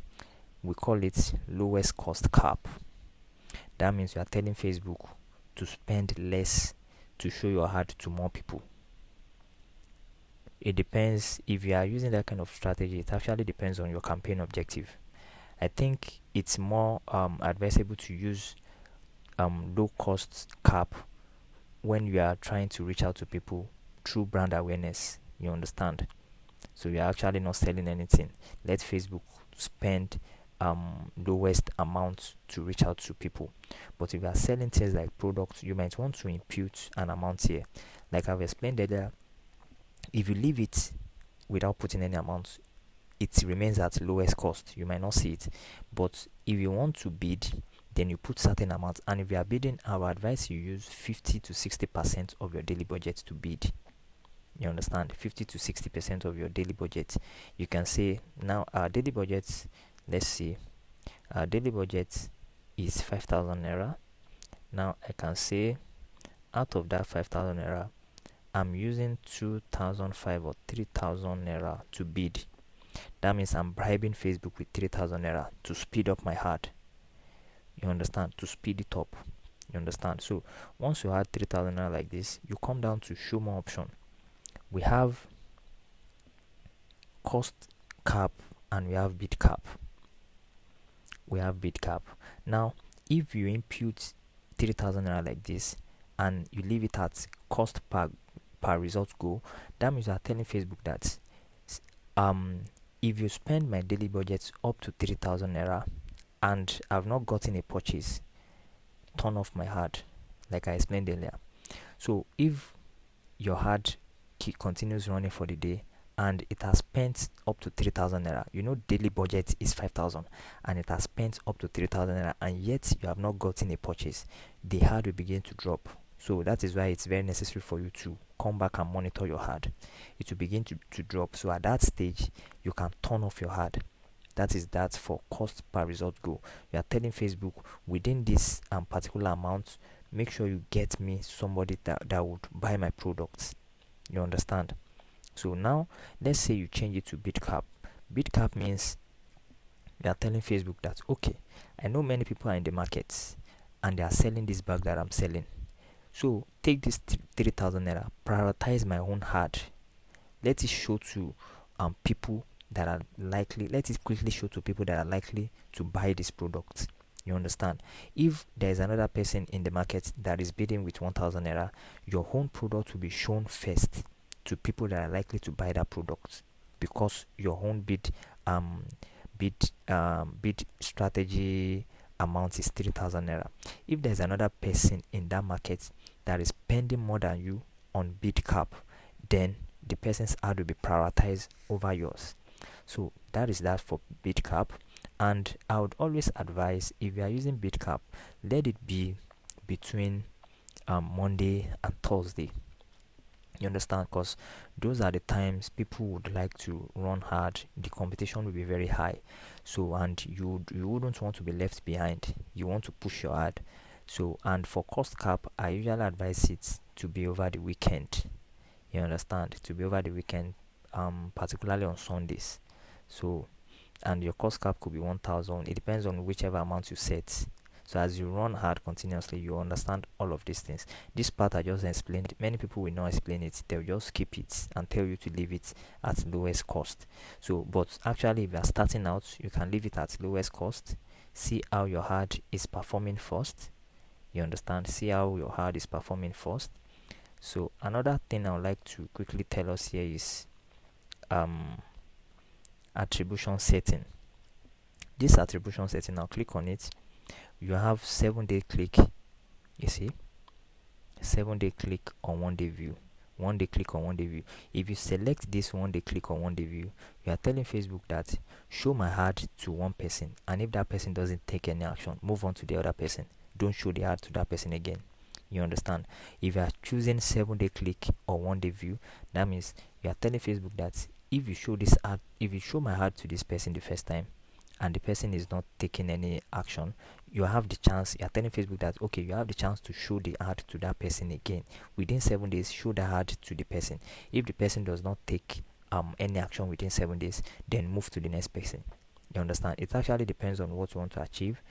we call it lowest cost cap. That means you are telling Facebook to spend less to show your ad to more people. It depends. If you are using that kind of strategy, it actually depends on your campaign objective. I think it's more advisable to use low cost cap when you are trying to reach out to people through brand awareness. You understand? So you're actually not selling anything. Let Facebook spend lowest amount to reach out to people. But if you are selling things like products, you might want to impute an amount here. Like I've explained earlier, if you leave it without putting any amount, it remains at lowest cost. You might not see it. But if you want to bid, then you put certain amounts. And if you are bidding, I would advise you use 50 to 60% of your daily budget to bid. You understand? 50 to 60% of your daily budget. You can say, now our daily budget, let's see, our daily budget is 5,000 naira. Now I can say, out of that 5,000 naira, I'm using 2,005 or 3,000 naira to bid. That means I'm bribing Facebook with 3,000 naira to speed up my ad. You understand? To speed it up. You understand? So once you add 3,000 naira like this, you come down to show more option. We have cost cap and we have bid cap. Now, if you impute 3,000 naira like this and you leave it at cost per result goal, that means you are telling Facebook that if you spend my daily budget up to 3,000 naira and I've not gotten a purchase, turn off my ad, like I explained earlier. So if your ad continues running for the day and it has spent up to 3,000 naira, daily budget is 5,000 and it has spent up to 3,000 naira, and yet you have not gotten a purchase, the ad will begin to drop. So that is why it's very necessary for you to come back and monitor your ad. It will begin to drop. So at that stage, you can turn off your ad. That is that for cost per result goal. You are telling Facebook, within this particular amount, make sure you get me somebody that would buy my products. You understand? So now let's say you change it to BitCap. BitCap means you are telling Facebook that, okay, I know many people are in the markets and they are selling this bag that I'm selling. So take this 3,000 naira, prioritize my own ad. Let it show to people that are likely, let it quickly show to people that are likely to buy this product. You understand? If there is another person in the market that is bidding with 1,000 naira, your own product will be shown first to people that are likely to buy that product, because your own bid strategy amount is 3,000 naira. If there's another person in that market that is spending more than you on bid cap, then the person's ad will be prioritized over yours. So that is that for bid cap. And I would always advise, if you are using bid cap, let it be between Monday and Thursday. You understand? Because those are the times people would like to run hard. The competition will be very high. So, and you wouldn't want to be left behind. You want to push your ad. So, and for cost cap, I usually advise it to be over the weekend. You understand? To be over the weekend, particularly on Sundays. So, and your cost cap could be 1,000. It depends on whichever amount you set. So as you run hard continuously, you understand all of these things. This part I just explained, many people will not explain it. They'll just skip it and tell you to leave it at lowest cost. So, but actually, if you are starting out, you can leave it at lowest cost. See how your ad is performing first. You understand? See how your ad is performing first. So another thing I would like to quickly tell us here is attribution setting. This attribution setting, I'll click on it. You have 7-day click. You see, 7-day click on 1-day view, 1-day click on 1-day view. If you select this 1-day click on 1-day view, you are telling Facebook that show my ad to one person, and if that person doesn't take any action, move on to the other person. Don't show the ad to that person again. You understand? If you are choosing 7-day click or 1-day view, that means you are telling Facebook that if you show this ad, if you show my ad to this person the first time and the person is not taking any action, you have the chance, you are telling Facebook that, okay, you have the chance to show the ad to that person again. Within 7 days, show the ad to the person. If the person does not take any action within 7 days, then move to the next person. You understand? It actually depends on what you want to achieve.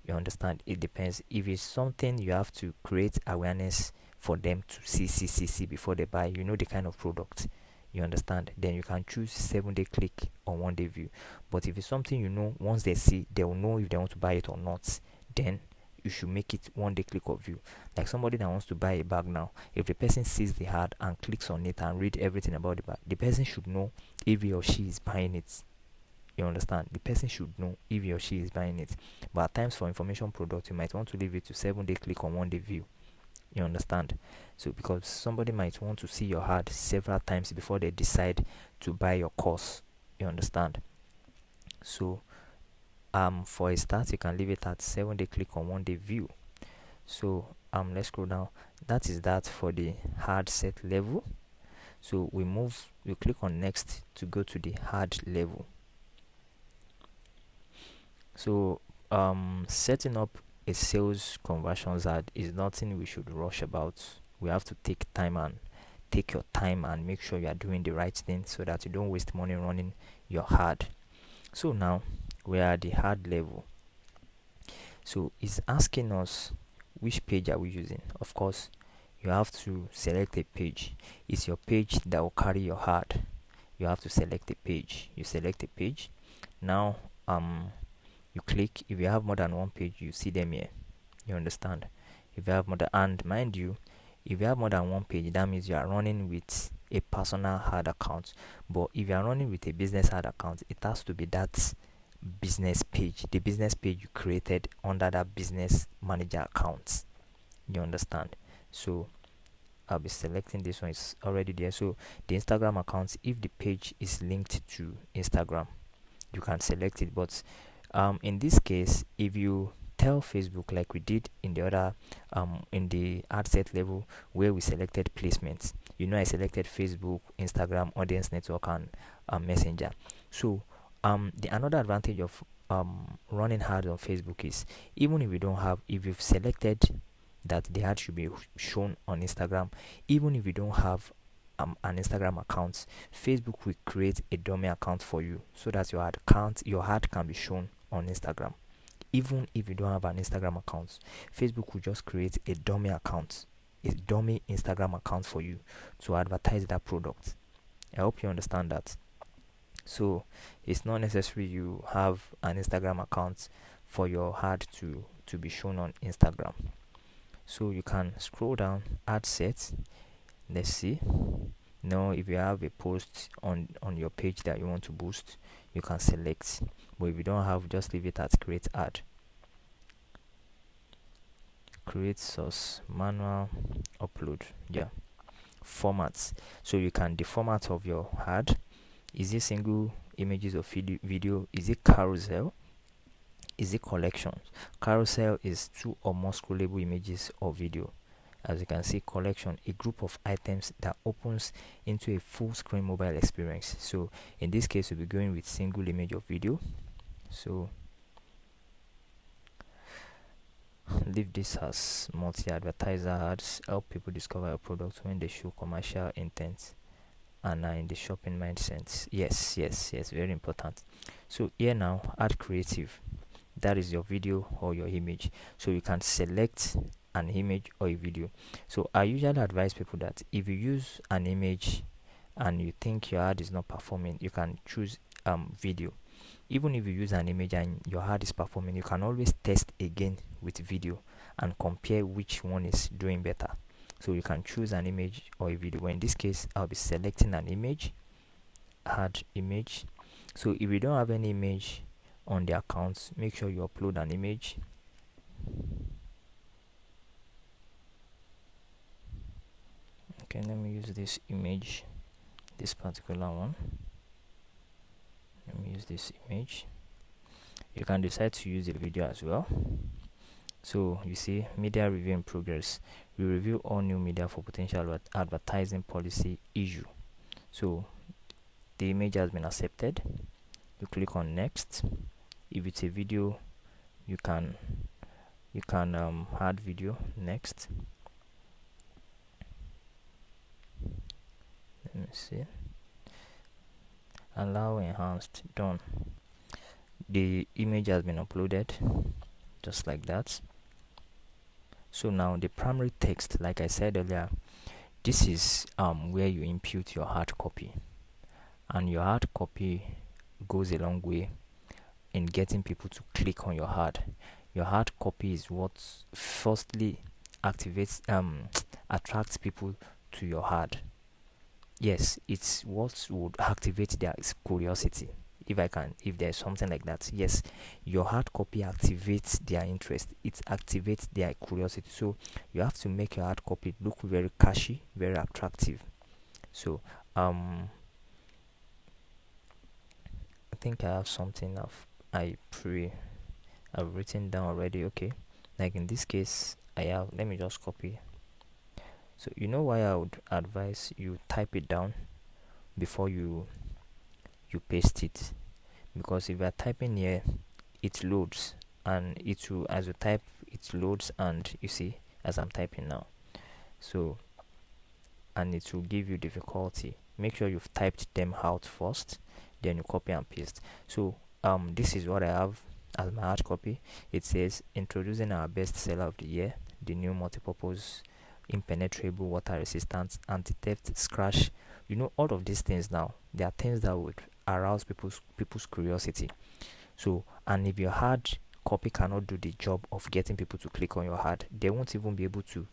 You understand? It depends. If it's something you have to create awareness for them to see before they buy, you know the kind of product. You understand? Then you can choose 7-day click or 1-day view. But if it's something you know, once they see, they will know if they want to buy it or not. Then you should make it 1-day click or view. Like somebody that wants to buy a bag now, if the person sees the ad and clicks on it and read everything about the bag, the person should know if he or she is buying it. You understand? The person should know if he or she is buying it. But at times for information product, you might want to leave it to 7-day click on 1-day view. You understand? So because somebody might want to see your ad several times before they decide to buy your course. You understand? So for a start, you can leave it at 7-day click on 1-day view. So let's scroll down. That is that for the hard set level. So we click on next to go to the hard level. So setting up a sales conversions ad is nothing we should rush about. We have to take your time and make sure you are doing the right thing so that you don't waste money running your ad. So now we are at the hard level. So it's asking us which page are we using. Of course, you have to select a page. It's your page that will carry your ad. You have to select a page. You select a page. Now you click. If you have more than one page, you see them here. You understand? If you have more than, and mind you, if you have more than one page, that means you are running with a personal ad account. But if you are running with a business ad account, it has to be that business page, the business page you created under that business manager account. You understand? So I'll be selecting this one. It's already there. So the Instagram account, if the page is linked to Instagram, you can select it. But in this case, if you tell Facebook, like we did in the other in the ad set level where we selected placements, I selected Facebook, Instagram, audience network, and Messenger. So The another advantage of running ads on Facebook is, even if you've selected that the ad should be shown on Instagram, even if you don't have an Instagram account, Facebook will create a dummy account for you so that your ad can be shown on Instagram. Even if you don't have an Instagram account, Facebook will just create a dummy Instagram account for you to advertise that product. I hope you understand that. So it's not necessary you have an Instagram account for your ad to be shown on Instagram. So you can scroll down, ad sets. Let's see. Now if you have a post on your page that you want to boost, you can select. But if you don't have, just leave it at create ad. Create source, manual, upload. Yeah. Formats. So you can, the format of your ad, is it single images of video? Is it carousel? Is it collections? Carousel is 2 or more scrollable images or video. As you can see, collection, a group of items that opens into a full screen mobile experience. So in this case, we'll be going with single image of video. So leave this as multi-advertiser ads. Help people discover a product when they show commercial intent and are in the shopping mindset. Yes, very important. So here now, add creative. That is your video or your image. So you can select an image or a video. So I usually advise people that if you use an image and you think your ad is not performing, you can choose video. Even if you use an image and your ad is performing, you can always test again with video and compare which one is doing better. So you can choose an image or a video. Well, in this case, I'll be selecting an image, add image. So if you don't have any image on the account, make sure you upload an image. Okay, let me use this image, this particular one. Let me use this image. You can decide to use the video as well. So you see, media review in progress. We review all new media for potential advertising policy issue. So the image has been accepted. You click on next. If it's a video, you can add video. Next. Let me see. Allow enhanced. Done. The image has been uploaded, just like that. So now the primary text, like I said earlier, this is where you input your hard copy, and your hard copy goes a long way in getting people to click on your ad. Your hard copy is what firstly attracts people to your ad. Yes, it's what would activate their curiosity. If there's something like that, yes, your hard copy activates their interest, it activates their curiosity. So you have to make your hard copy look very catchy, very attractive. So I think I have something I've written down already. Okay, like in this case, let me just copy. So you know why I would advise you type it down before you paste it, because if you are typing here, it loads, and it will, as you type, it loads, and you see, as I'm typing now, so, and it will give you difficulty. Make sure you've typed them out first, then you copy and paste. So this is what I have as my hard copy. It says, introducing our best seller of the year, the new multipurpose impenetrable water resistant anti-theft scratch. You know, all of these things now, they are things that would arouse people's curiosity. So, and if your hard copy cannot do the job of getting people to click on your ad, they won't even be able to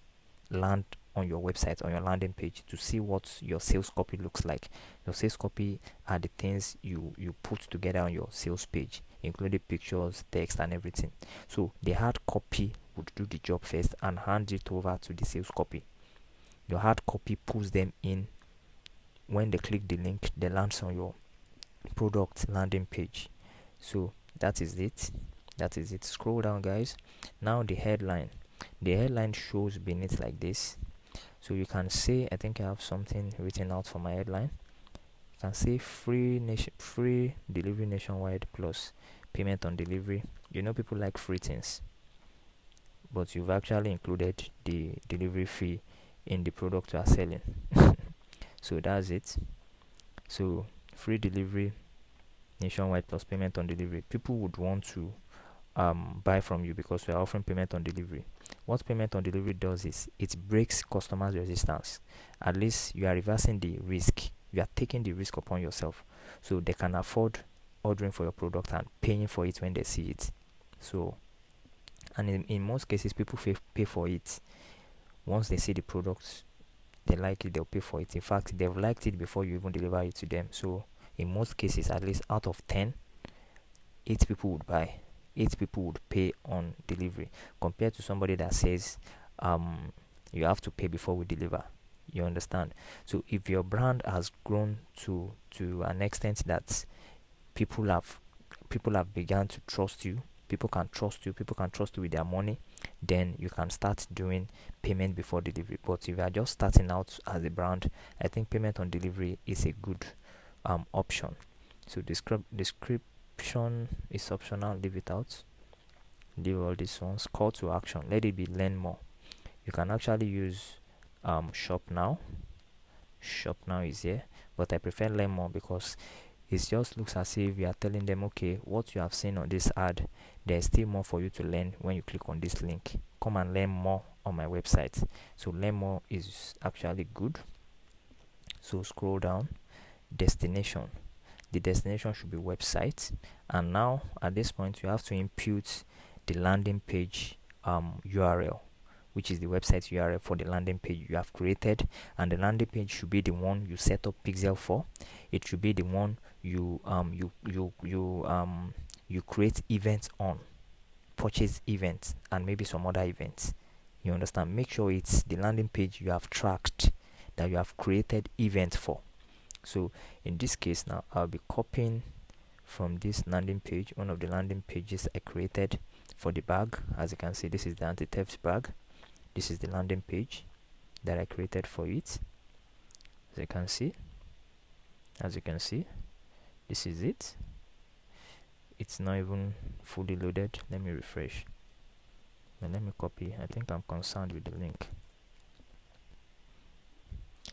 land on your website, on your landing page, to see what your sales copy looks like. Your sales copy are the things you put together on your sales page, including pictures, text, and everything. So the hard copy would do the job first and hand it over to the sales copy. Your hard copy pulls them in. When they click the link, they land on your product landing page. So that is it. Scroll down, guys. Now the headline shows beneath like this. So you can say, I think I have something written out for my headline. can say free delivery nationwide plus payment on delivery. You know, people like free things, but you've actually included the delivery fee in the product you are selling. So that's it. So free delivery nationwide plus payment on delivery. People would want to buy from you because we are offering payment on delivery. What payment on delivery does is it breaks customers' resistance. At least you are reversing the risk. You are taking the risk upon yourself, so they can afford ordering for your product and paying for it when they see it. So, and in most cases, people pay for it once they see the product. They like it, they'll pay for it. In fact, they've liked it before you even deliver it to them. So, in most cases, at least out of 10, 8 people would buy. 8 people would pay on delivery, compared to somebody that says you have to pay before we deliver. You understand? So if your brand has grown to an extent that people have begun to trust you, people can trust you with their money, then you can start doing payment before delivery. But if you are just starting out as a brand, I think payment on delivery is a good option. So description is optional, leave it out, leave all these ones. Call to action, let it be learn more. You can actually use shop now is here, but I prefer learn more because it just looks as if you are telling them, okay, what you have seen on this ad, there's still more for you to learn. When you click on this link, come and learn more on my website. So learn more is actually good. So scroll down, destination. The destination should be website, and now at this point you have to input the landing page URL, which is the website URL for the landing page you have created. And the landing page should be the one you set up Pixel for. It should be the one you create events on, purchase events, and maybe some other events. You understand? Make sure it's the landing page you have tracked, that you have created events for. So in this case now, I'll be copying from this landing page, one of the landing pages I created for the bag. As you can see, this is the anti-theft bag. This is the landing page that I created for it. As you can see, this is it. It's not even fully loaded. Let me refresh. But let me copy. I think I'm concerned with the link.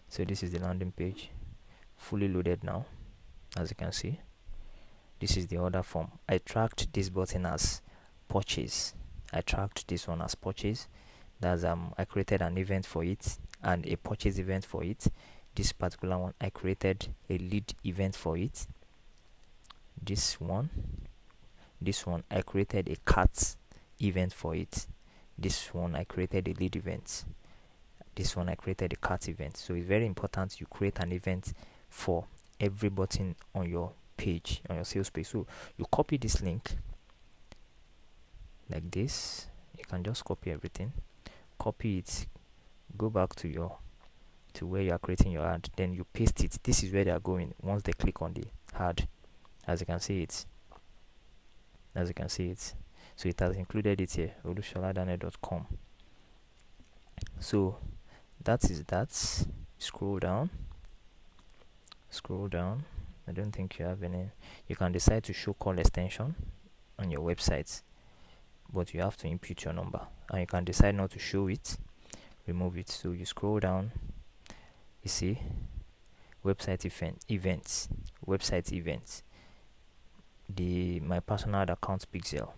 So this is the landing page, fully loaded now. As you can see, this is the order form. I tracked this button as purchase. I tracked this one as purchase. That's I created an event for it and a purchase event for it. This particular one, I created a lead event for it. This one I created a cart event for it. This one I created a lead event. This one I created a cart event. So it's very important you create an event for every button on your page, on your sales page. So you copy this link like this. You can just copy everything, copy it, go back to where you are creating your ad, then you paste it. This is where they are going once they click on the ad. As you can see it, so it has included it here, olusholadane.com. So that is that. Scroll down. I don't think you have any. You can decide to show call extension on your website, but you have to input your number, and you can decide not to show it, remove it. So you scroll down, you see website events, my personal account pixel.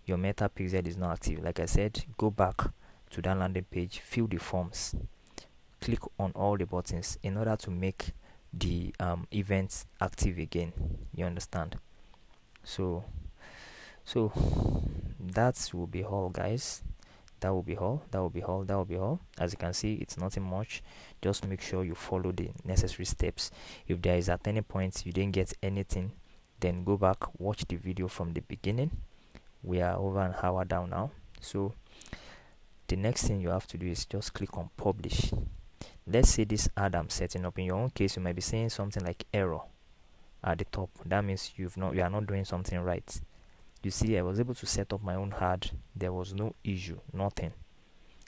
Your meta pixel is not active. Like I said, go back to that landing page, fill the forms, click on all the buttons in order to make the events active again. You understand? So that will be all, guys. That will be all. As you can see, it's nothing much. Just make sure you follow the necessary steps. If there is at any point you didn't get anything, then go back, watch the video from the beginning. We are over an hour down now. So the next thing you have to do is just click on publish. Let's say this ad I'm setting up, in your own case you might be saying something like error at the top. That means you are not doing something right. You see, I was able to set up my own ad. There was no issue, nothing.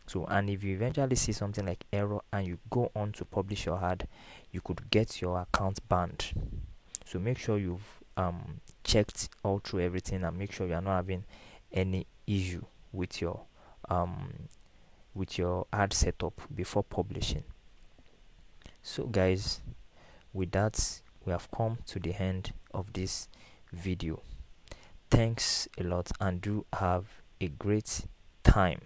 So, and if you eventually see something like error and you go on to publish your ad, you could get your account banned. So make sure you've checked all through everything and make sure you are not having any issue with your um ad setup before publishing. So guys, with that, we have come to the end of this video. Thanks a lot and do have a great time.